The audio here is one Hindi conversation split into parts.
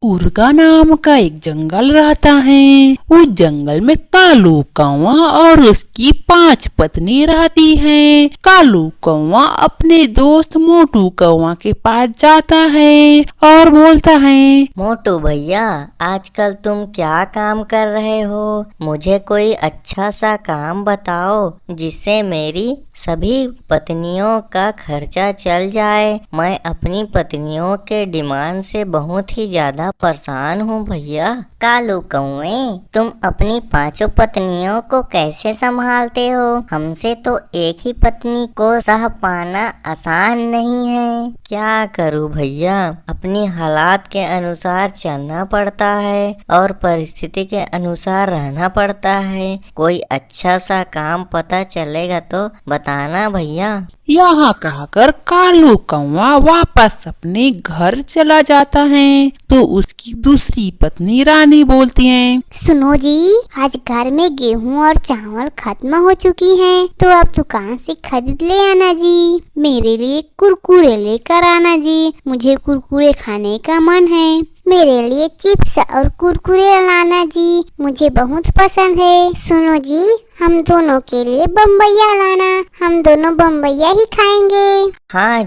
उर्गा नाम का एक जंगल रहता है। उस जंगल में कालू कौवा और उसकी 5 पत्नी रहती हैं। कालू कौवा अपने दोस्त मोटू कौवा के पास जाता है और बोलता है, मोटू भैया, आजकल तुम क्या काम कर रहे हो? मुझे कोई अच्छा सा काम बताओ जिससे मेरी सभी पत्नियों का खर्चा चल जाए। मैं अपनी पत्नियों के डिमांड से बहुत ही ज्यादा परेशान हूँ भैया। कालू कौवे, तुम अपनी 5 पत्नियों को कैसे संभालते हो? हमसे तो एक ही पत्नी को सह पाना आसान नहीं है। क्या करूँ भैया, अपनी हालात के अनुसार चलना पड़ता है और परिस्थिति के अनुसार रहना पड़ता है। कोई अच्छा सा काम पता चलेगा तो बताना भैया। यहाँ कहकर कालू कौवा वापस अपने घर चला जाता है। तो उसकी दूसरी पत्नी रानी बोलती है, सुनो जी, आज घर में गेहूं और चावल खत्म हो चुकी हैं, तो आप दुकान से खरीद ले आना जी। मेरे लिए कुरकुरे लेकर आना जी, मुझे कुरकुरे खाने का मन है। मेरे लिए चिप्स और कुरकुरे लाना जी, मुझे बहुत पसंद है। सुनो जी, हम दोनों के लिए बम्बैया लाना, हम दोनों बम्बैया ही खाएंगे। हाँ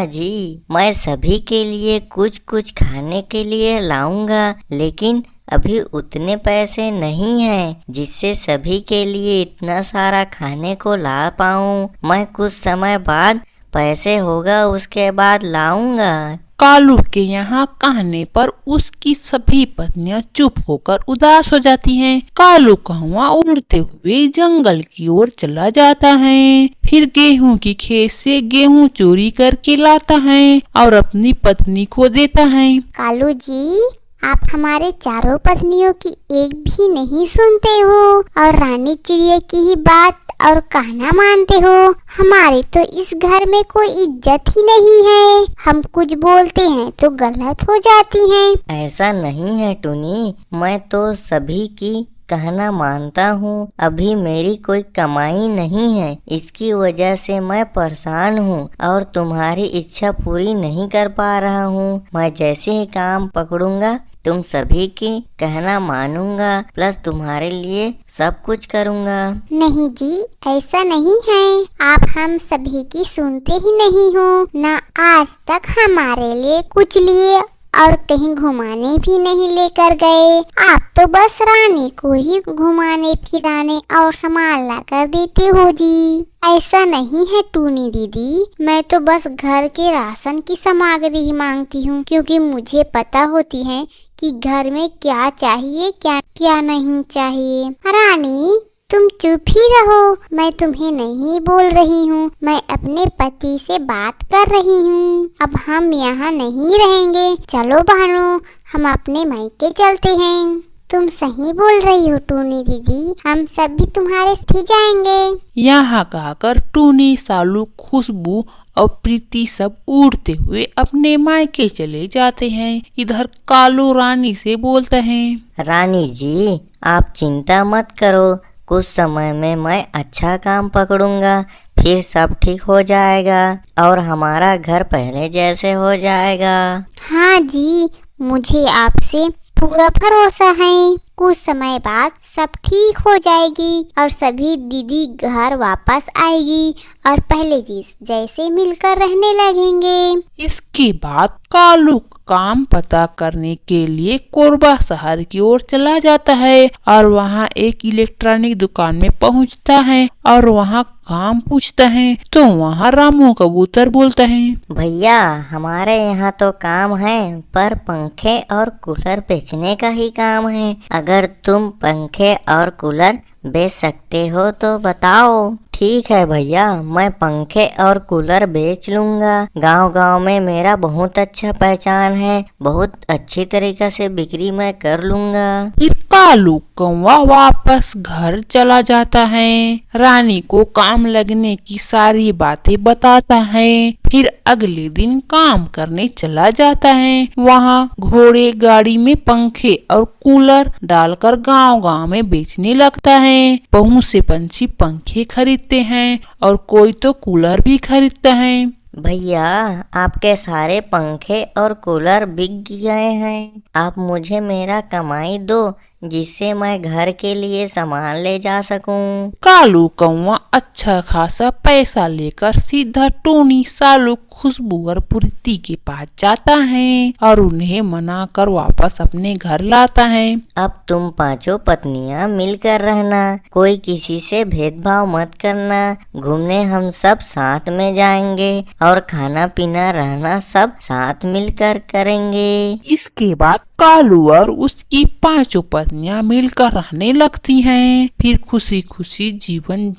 जी, मैं सभी के लिए कुछ कुछ खाने के लिए लाऊंगा, लेकिन अभी उतने पैसे नहीं हैं जिससे सभी के लिए इतना सारा खाने को ला पाऊं। मैं कुछ समय बाद पैसे होगा उसके बाद लाऊंगा। कालू के यहाँ कहने पर उसकी सभी पत्नियां चुप होकर उदास हो जाती हैं। कालू कौवा उड़ते हुए जंगल की ओर चला जाता है। फिर गेहूं की खेत से गेहूं चोरी करके लाता है और अपनी पत्नी को देता है। कालू जी, आप हमारे चारों पत्नियों की एक भी नहीं सुनते हो और रानी चिड़िया की ही बात और कहना मानते हो। हमारी तो इस घर में कोई इज्जत ही नहीं है, हम कुछ बोलते हैं तो गलत हो जाती हैं। ऐसा नहीं है टुनी, मैं तो सभी की कहना मानता हूँ। अभी मेरी कोई कमाई नहीं है, इसकी वजह से मैं परेशान हूँ और तुम्हारी इच्छा पूरी नहीं कर पा रहा हूँ। मैं जैसे ही काम पकड़ूंगा तुम सभी की कहना मानूंगा, प्लस तुम्हारे लिए सब कुछ करूंगा। नहीं जी, ऐसा नहीं है, आप हम सभी की सुनते ही नहीं हो ना। आज तक हमारे लिए कुछ लिए और कहीं घुमाने भी नहीं लेकर गए। आप तो बस रानी को ही घुमाने फिराने और सामान ला कर देते हो जी। ऐसा नहीं है टूनी दीदी, मैं तो बस घर के राशन की सामग्री ही मांगती हूँ, क्योंकि मुझे पता होती है कि घर में क्या चाहिए क्या क्या नहीं चाहिए। रानी, तुम चुप ही रहो, मैं तुम्हें नहीं बोल रही हूँ, मैं अपने पति से बात कर रही हूँ। अब हम यहाँ नहीं रहेंगे, चलो भानु, हम अपने मायके चलते हैं। तुम सही बोल रही हो टूनी दीदी, हम सब भी तुम्हारे साथ ही जाएंगे। यहाँ कहकर टूनी, सालू, खुशबू और प्रीति सब उड़ते हुए अपने मायके चले जाते हैं। इधर कालू रानी से बोलता है, रानी जी, आप चिंता मत करो, कुछ समय में मैं अच्छा काम पकड़ूंगा, फिर सब ठीक हो जाएगा और हमारा घर पहले जैसे हो जाएगा। हाँ जी, मुझे आपसे पूरा भरोसा है, कुछ समय बाद सब ठीक हो जाएगी और सभी दीदी घर वापस आएगी और पहले जैसे मिलकर रहने लगेंगे। इसके बाद कालू काम पता करने के लिए कोरबा शहर की ओर चला जाता है और वहाँ एक इलेक्ट्रॉनिक दुकान में पहुँचता है और वहाँ काम पूछता है। तो वहाँ रामू कबूतर बोलता है, भैया, हमारे यहाँ तो काम है पर पंखे और कूलर बेचने का ही काम है। अगर तुम पंखे और कूलर बेच सकते हो तो बताओ। ठीक है भैया, मैं पंखे और कूलर बेच लूंगा। गांव-गांव में मेरा बहुत अच्छा पहचान है, बहुत अच्छी तरीके से बिक्री मैं कर लूंगा। फिर कालू कौवा वापस घर चला जाता है, रानी को काम लगने की सारी बातें बताता है। फिर अगले दिन काम करने चला जाता है। वहाँ घोड़े गाड़ी में पंखे और कूलर डालकर गांव-गांव में बेचने लगता है। बहुत से पंछी पंखे खरीदते हैं और कोई तो कूलर भी खरीदता है। भैया, आपके सारे पंखे और कूलर बिक गए हैं। आप मुझे मेरा कमाई दो, जिससे मैं घर के लिए सामान ले जा सकूं। कालू कौवा अच्छा खासा पैसा लेकर सीधा टोनी, सालू, खुशबू और प्रीति के पास जाता है और उन्हें मना कर वापस अपने घर लाता है। अब तुम पांचों पत्नियां मिलकर रहना, कोई किसी से भेदभाव मत करना। घूमने हम सब साथ में जाएंगे और खाना पीना रहना सब साथ मिलकर करेंगे। इसके बाद कालू और उसकी पांचों पत्नियां मिलकर रहने लगती हैं। फिर खुशी खुशी जीवन